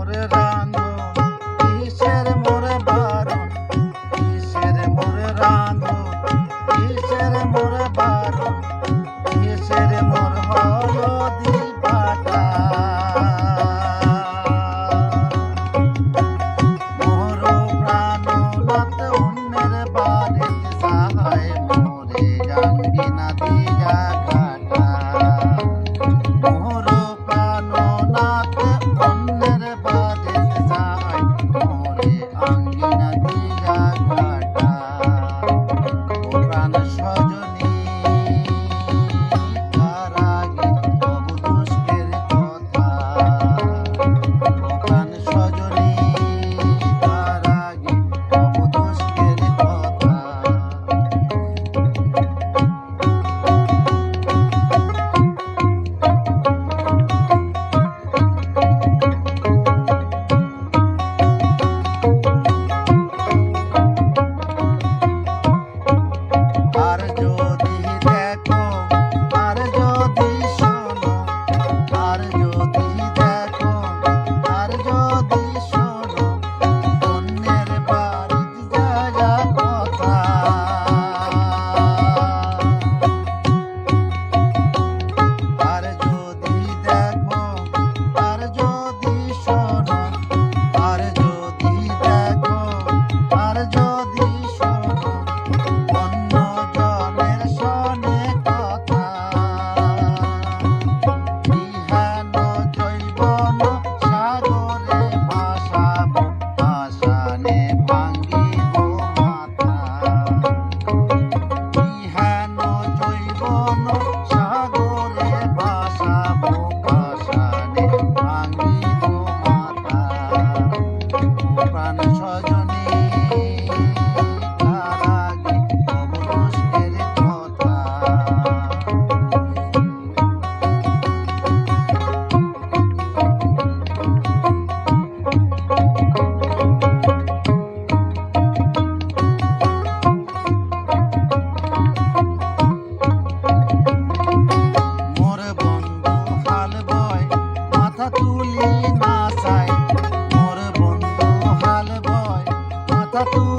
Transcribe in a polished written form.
মোরে রাঁধুন, কিসের মোরে বারণ, কিসের মোরে রাঁধুন, কিসের মোরে বারণ, কিসের মোর হলদি বাটা। মোর প্রাণনাথ অন্যের বাড়িতে সাহায় মোরে আঙ্গিনা দিয়া কাটা। মোর প্রাণনাথ অন্যের বাড়িতে সাহায় মোরে আঙ্গিনা দিয়া কাটা। ও প্রাণ সজনী তার আগে তবু দুষ্টের কথা। ও প্রাণ সজনী তার আগে তবু দুষ্টের কথা। আর যদি দেখো, আর যদি শোনো, আর যদি দেখো, আর যদি শোনো, অন্যের বাড়িতে যাওয়া কথা। আর যদি দেখো, আর যদি শোনো, আর যদি দেখো, আর যদি শোনো, অন্য জনের শোনে কথা। ইহান জৈবন সাগরে ভাসাবো, ভাসানে ভাঙ্গিব মাথা। ইহান জৈবন সাগরে ভাসাবো, ভাসানে ভাঙ্গিব মাথা। ও প্রাণ সজনী তার আগে তবু দুষ্টের কথা। মোর বন্ধু হাল বয় মাথা তুলি নাচায়, মোর বন্ধু হাল বয় মাথা তুলি